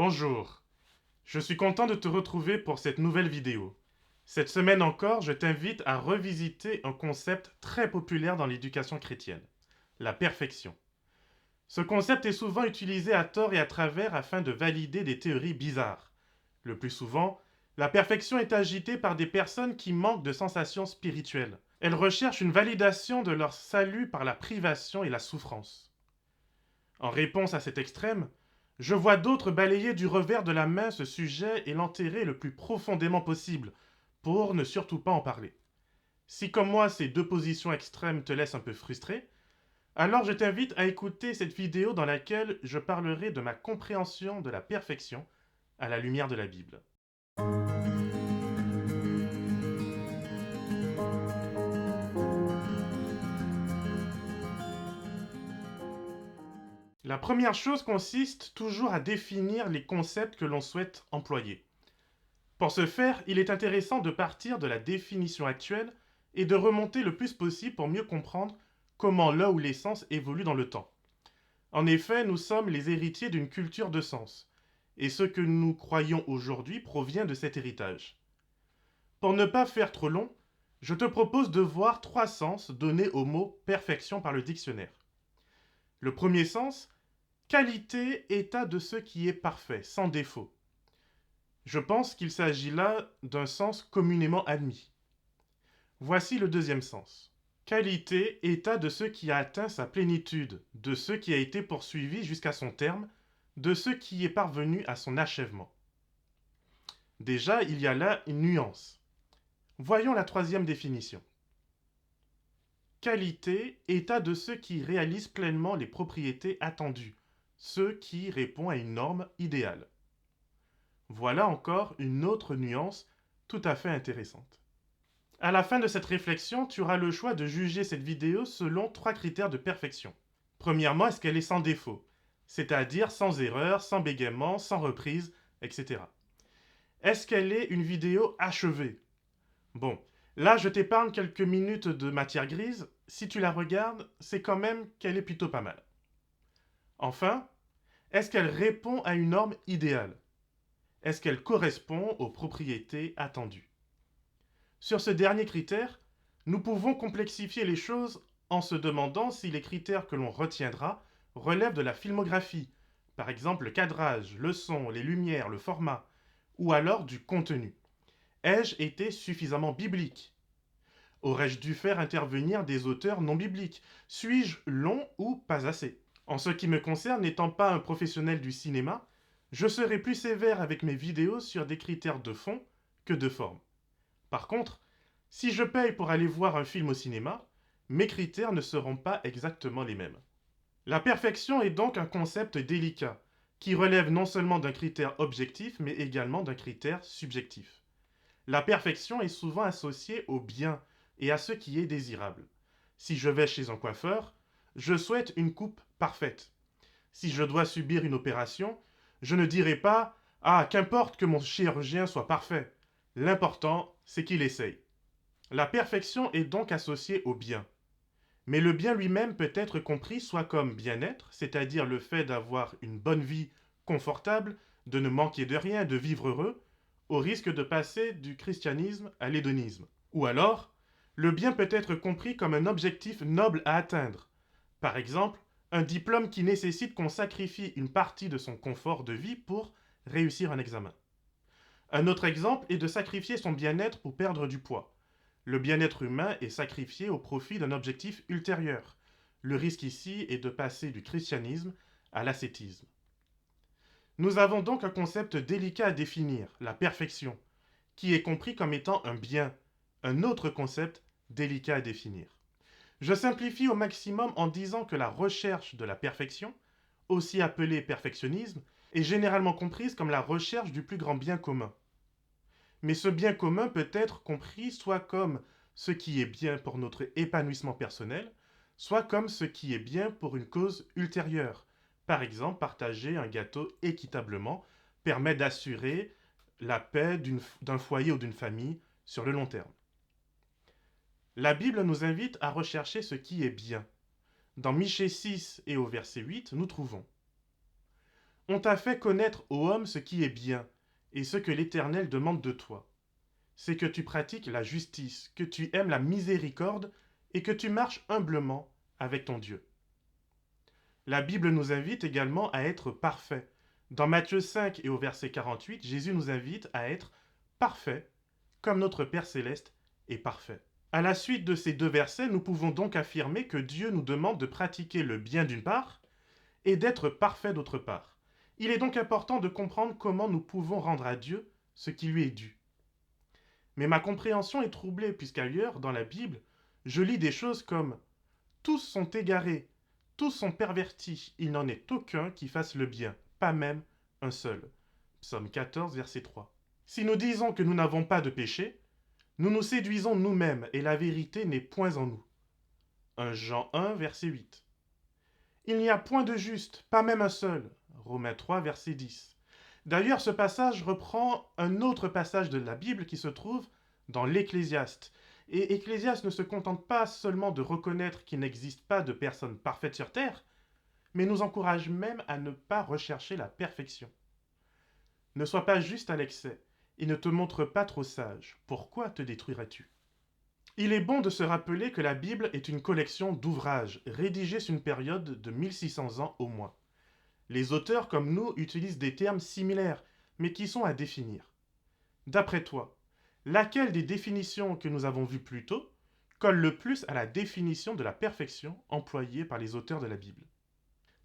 Bonjour, je suis content de te retrouver pour cette nouvelle vidéo. Cette semaine encore, je t'invite à revisiter un concept très populaire dans l'éducation chrétienne, la perfection. Ce concept est souvent utilisé à tort et à travers afin de valider des théories bizarres. Le plus souvent, la perfection est agitée par des personnes qui manquent de sensations spirituelles. Elles recherchent une validation de leur salut par la privation et la souffrance. En réponse à cet extrême, je vois d'autres balayer du revers de la main ce sujet et l'enterrer le plus profondément possible, pour ne surtout pas en parler. Si comme moi ces deux positions extrêmes te laissent un peu frustré, alors je t'invite à écouter cette vidéo dans laquelle je parlerai de ma compréhension de la perfection à la lumière de la Bible. La première chose consiste toujours à définir les concepts que l'on souhaite employer. Pour ce faire, il est intéressant de partir de la définition actuelle et de remonter le plus possible pour mieux comprendre comment l'un ou les sens évoluent dans le temps. En effet, nous sommes les héritiers d'une culture de sens, et ce que nous croyons aujourd'hui provient de cet héritage. Pour ne pas faire trop long, je te propose de voir trois sens donnés au mot perfection par le dictionnaire. Le premier sens, qualité, état de ce qui est parfait, sans défaut. Je pense qu'il s'agit là d'un sens communément admis. Voici le deuxième sens. Qualité, état de ce qui a atteint sa plénitude, de ce qui a été poursuivi jusqu'à son terme, de ce qui est parvenu à son achèvement. Déjà, il y a là une nuance. Voyons la troisième définition. Qualité, état de ce qui réalise pleinement les propriétés attendues, ce qui répond à une norme idéale. Voilà encore une autre nuance tout à fait intéressante. À la fin de cette réflexion, tu auras le choix de juger cette vidéo selon trois critères de perfection. Premièrement, est-ce qu'elle est sans défaut, c'est-à-dire sans erreur, sans bégaiement, sans reprise, etc. Est-ce qu'elle est une vidéo achevée? Bon, là je t'épargne quelques minutes de matière grise, si tu la regardes, c'est quand même qu'elle est plutôt pas mal. Enfin, est-ce qu'elle répond à une norme idéale? Est-ce qu'elle correspond aux propriétés attendues? Sur ce dernier critère, nous pouvons complexifier les choses en se demandant si les critères que l'on retiendra relèvent de la filmographie, par exemple le cadrage, le son, les lumières, le format, ou alors du contenu. Ai-je été suffisamment biblique? Aurais-je dû faire intervenir des auteurs non bibliques? Suis-je long ou pas assez? En ce qui me concerne, n'étant pas un professionnel du cinéma, je serai plus sévère avec mes vidéos sur des critères de fond que de forme. Par contre, si je paye pour aller voir un film au cinéma, mes critères ne seront pas exactement les mêmes. La perfection est donc un concept délicat, qui relève non seulement d'un critère objectif, mais également d'un critère subjectif. La perfection est souvent associée au bien et à ce qui est désirable. Si je vais chez un coiffeur, je souhaite une coupe parfaite. Si je dois subir une opération, je ne dirai pas ah, qu'importe que mon chirurgien soit parfait. L'important, c'est qu'il essaye. La perfection est donc associée au bien. Mais le bien lui-même peut être compris soit comme bien-être, c'est-à-dire le fait d'avoir une bonne vie confortable, de ne manquer de rien, de vivre heureux, au risque de passer du christianisme à l'hédonisme. Ou alors, le bien peut être compris comme un objectif noble à atteindre. Par exemple, un diplôme qui nécessite qu'on sacrifie une partie de son confort de vie pour réussir un examen. Un autre exemple est de sacrifier son bien-être pour perdre du poids. Le bien-être humain est sacrifié au profit d'un objectif ultérieur. Le risque ici est de passer du christianisme à l'ascétisme. Nous avons donc un concept délicat à définir, la perfection, qui est compris comme étant un bien, un autre concept délicat à définir. Je simplifie au maximum en disant que la recherche de la perfection, aussi appelée perfectionnisme, est généralement comprise comme la recherche du plus grand bien commun. Mais ce bien commun peut être compris soit comme ce qui est bien pour notre épanouissement personnel, soit comme ce qui est bien pour une cause ultérieure. Par exemple, partager un gâteau équitablement permet d'assurer la paix d'un foyer ou d'une famille sur le long terme. La Bible nous invite à rechercher ce qui est bien. Dans Michée 6 et au verset 8, nous trouvons On t'a fait connaître ô homme ce qui est bien, et ce que l'Éternel demande de toi. C'est que tu pratiques la justice, que tu aimes la miséricorde, et que tu marches humblement avec ton Dieu. La Bible nous invite également à être parfaits. Dans Matthieu 5 et au verset 48, Jésus nous invite à être parfaits, comme notre Père céleste est parfait. À la suite de ces deux versets, nous pouvons donc affirmer que Dieu nous demande de pratiquer le bien d'une part et d'être parfait d'autre part. Il est donc important de comprendre comment nous pouvons rendre à Dieu ce qui lui est dû. Mais ma compréhension est troublée puisqu'ailleurs, dans la Bible, je lis des choses comme tous sont égarés, tous sont pervertis, il n'en est aucun qui fasse le bien, pas même un seul. Psaume 14, verset 3. Si nous disons que nous n'avons pas de péché, nous nous séduisons nous-mêmes et la vérité n'est point en nous. 1 Jean 1, verset 8. Il n'y a point de juste, pas même un seul. Romains 3, verset 10. D'ailleurs, ce passage reprend un autre passage de la Bible qui se trouve dans l'Ecclésiaste. Et Ecclésiaste ne se contente pas seulement de reconnaître qu'il n'existe pas de personne parfaite sur terre, mais nous encourage même à ne pas rechercher la perfection. Ne sois pas juste à l'excès et ne te montre pas trop sage. Pourquoi te détruirais-tu? Il est bon de se rappeler que la Bible est une collection d'ouvrages rédigés sur une période de 1600 ans au moins. Les auteurs comme nous utilisent des termes similaires, mais qui sont à définir. D'après toi, laquelle des définitions que nous avons vues plus tôt colle le plus à la définition de la perfection employée par les auteurs de la Bible?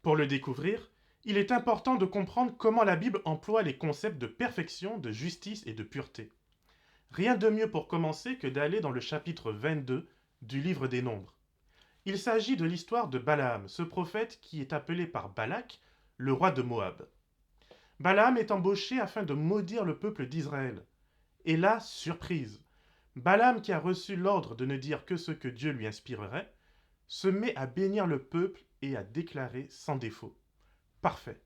Pour le découvrir, il est important de comprendre comment la Bible emploie les concepts de perfection, de justice et de pureté. Rien de mieux pour commencer que d'aller dans le chapitre 22 du livre des Nombres. Il s'agit de l'histoire de Balaam, ce prophète qui est appelé par Balak, le roi de Moab. Balaam est embauché afin de maudire le peuple d'Israël. Et là, surprise, Balaam, qui a reçu l'ordre de ne dire que ce que Dieu lui inspirerait, se met à bénir le peuple et à déclarer sans défaut: parfait.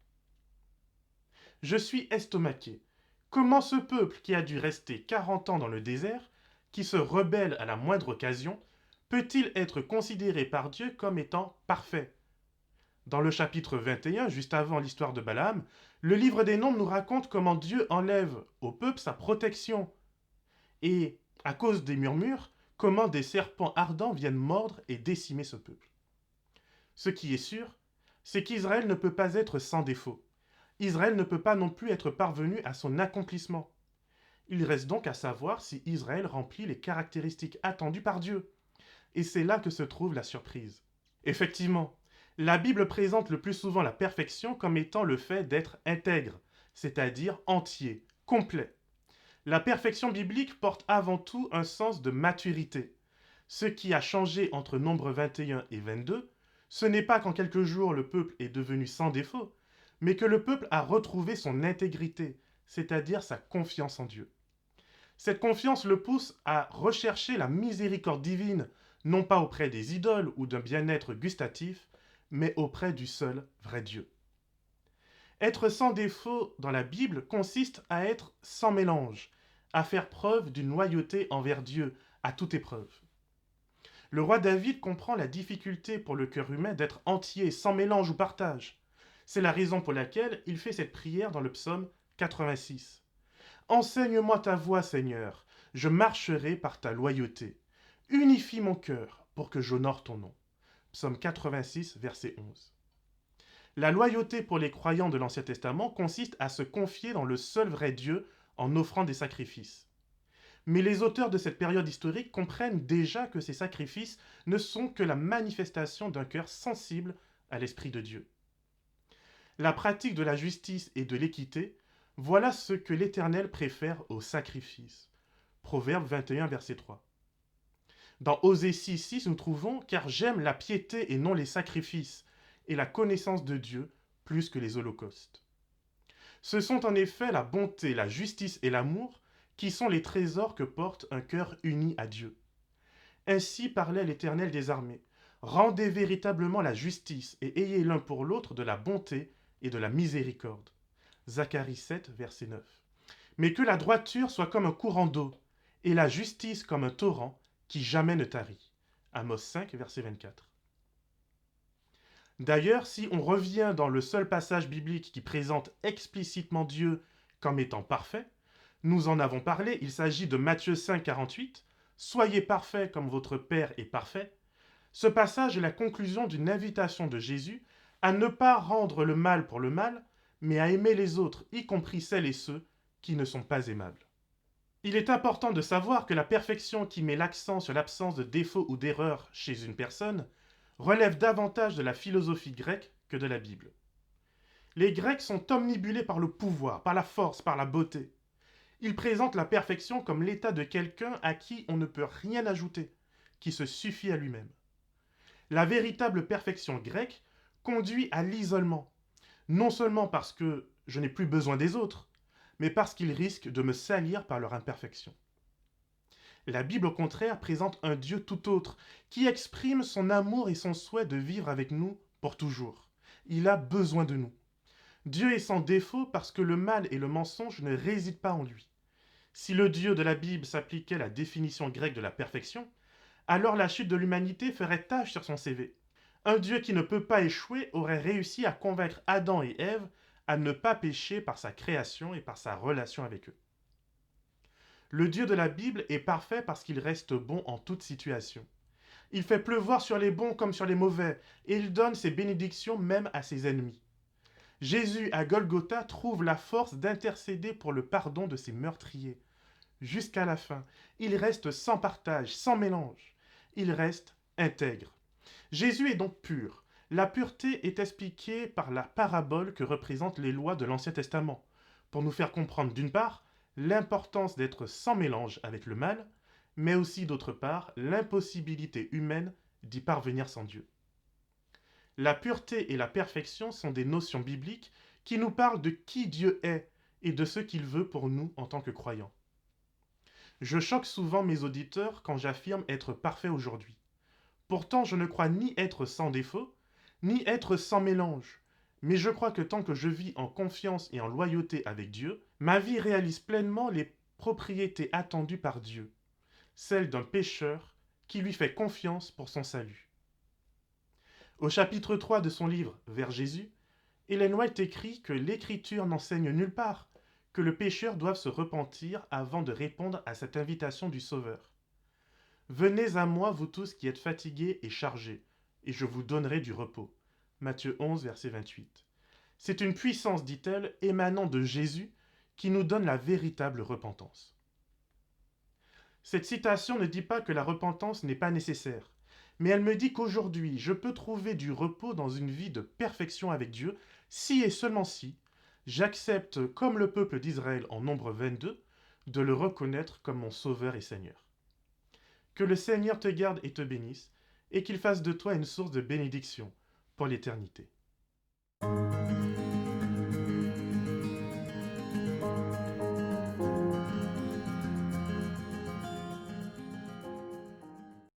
Je suis estomaqué. Comment ce peuple qui a dû rester 40 ans dans le désert, qui se rebelle à la moindre occasion, peut-il être considéré par Dieu comme étant parfait? Dans le chapitre 21, juste avant l'histoire de Balaam, le livre des Nombres nous raconte comment Dieu enlève au peuple sa protection. Et, à cause des murmures, comment des serpents ardents viennent mordre et décimer ce peuple. Ce qui est sûr, c'est qu'Israël ne peut pas être sans défaut. Israël ne peut pas non plus être parvenu à son accomplissement. Il reste donc à savoir si Israël remplit les caractéristiques attendues par Dieu. Et c'est là que se trouve la surprise. Effectivement, la Bible présente le plus souvent la perfection comme étant le fait d'être intègre, c'est-à-dire entier, complet. La perfection biblique porte avant tout un sens de maturité. Ce qui a changé entre Nombre 21 et 22, ce n'est pas qu'en quelques jours le peuple est devenu sans défaut, mais que le peuple a retrouvé son intégrité, c'est-à-dire sa confiance en Dieu. Cette confiance le pousse à rechercher la miséricorde divine, non pas auprès des idoles ou d'un bien-être gustatif, mais auprès du seul vrai Dieu. Être sans défaut dans la Bible consiste à être sans mélange, à faire preuve d'une loyauté envers Dieu à toute épreuve. Le roi David comprend la difficulté pour le cœur humain d'être entier, sans mélange ou partage. C'est la raison pour laquelle il fait cette prière dans le psaume 86. Enseigne-moi ta voie, Seigneur, je marcherai par ta loyauté. Unifie mon cœur pour que j'honore ton nom. Psaume 86, verset 11. La loyauté pour les croyants de l'Ancien Testament consiste à se confier dans le seul vrai Dieu en offrant des sacrifices. Mais les auteurs de cette période historique comprennent déjà que ces sacrifices ne sont que la manifestation d'un cœur sensible à l'Esprit de Dieu. La pratique de la justice et de l'équité, voilà ce que l'Éternel préfère au sacrifice. Proverbe 21, verset 3. Dans Osée 6, 6, nous trouvons « Car j'aime la piété et non les sacrifices, et la connaissance de Dieu plus que les holocaustes. » Ce sont en effet la bonté, la justice et l'amour qui sont les trésors que porte un cœur uni à Dieu. Ainsi parlait l'Éternel des armées. Rendez véritablement la justice et ayez l'un pour l'autre de la bonté et de la miséricorde. Zacharie 7, verset 9. Mais que la droiture soit comme un courant d'eau, et la justice comme un torrent qui jamais ne tarit. Amos 5, verset 24. D'ailleurs, si on revient dans le seul passage biblique qui présente explicitement Dieu comme étant parfait, nous en avons parlé, il s'agit de Matthieu 5, 48. Soyez parfaits comme votre Père est parfait. Ce passage est la conclusion d'une invitation de Jésus à ne pas rendre le mal pour le mal, mais à aimer les autres, y compris celles et ceux qui ne sont pas aimables. Il est important de savoir que la perfection qui met l'accent sur l'absence de défauts ou d'erreurs chez une personne relève davantage de la philosophie grecque que de la Bible. Les Grecs sont omnibulés par le pouvoir, par la force, par la beauté. Ils présentent la perfection comme l'état de quelqu'un à qui on ne peut rien ajouter, qui se suffit à lui-même. La véritable perfection grecque conduit à l'isolement, non seulement parce que je n'ai plus besoin des autres, mais parce qu'ils risquent de me salir par leur imperfection. La Bible, au contraire, présente un Dieu tout autre, qui exprime son amour et son souhait de vivre avec nous pour toujours. Il a besoin de nous. Dieu est sans défaut parce que le mal et le mensonge ne résident pas en lui. Si le Dieu de la Bible s'appliquait la définition grecque de la perfection, alors la chute de l'humanité ferait tache sur son CV. Un Dieu qui ne peut pas échouer aurait réussi à convaincre Adam et Ève à ne pas pécher par sa création et par sa relation avec eux. Le Dieu de la Bible est parfait parce qu'il reste bon en toute situation. Il fait pleuvoir sur les bons comme sur les mauvais, et il donne ses bénédictions même à ses ennemis. Jésus à Golgotha trouve la force d'intercéder pour le pardon de ses meurtriers. Jusqu'à la fin, il reste sans partage, sans mélange. Il reste intègre. Jésus est donc pur. La pureté est expliquée par la parabole que représentent les lois de l'Ancien Testament, pour nous faire comprendre d'une part l'importance d'être sans mélange avec le mal, mais aussi d'autre part l'impossibilité humaine d'y parvenir sans Dieu. La pureté et la perfection sont des notions bibliques qui nous parlent de qui Dieu est et de ce qu'il veut pour nous en tant que croyants. Je choque souvent mes auditeurs quand j'affirme être parfait aujourd'hui. Pourtant, je ne crois ni être sans défaut, ni être sans mélange. Mais je crois que tant que je vis en confiance et en loyauté avec Dieu, ma vie réalise pleinement les propriétés attendues par Dieu, celles d'un pécheur qui lui fait confiance pour son salut. Au chapitre 3 de son livre Vers Jésus, Ellen White écrit que l'Écriture n'enseigne nulle part que le pécheur doive se repentir avant de répondre à cette invitation du Sauveur. Venez à moi, vous tous qui êtes fatigués et chargés, et je vous donnerai du repos. Matthieu 11, verset 28. C'est une puissance, dit-elle, émanant de Jésus, qui nous donne la véritable repentance. Cette citation ne dit pas que la repentance n'est pas nécessaire, mais elle me dit qu'aujourd'hui, je peux trouver du repos dans une vie de perfection avec Dieu, si et seulement si j'accepte, comme le peuple d'Israël en Nombre 22, de le reconnaître comme mon Sauveur et Seigneur. Que le Seigneur te garde et te bénisse, et qu'il fasse de toi une source de bénédiction pour l'éternité.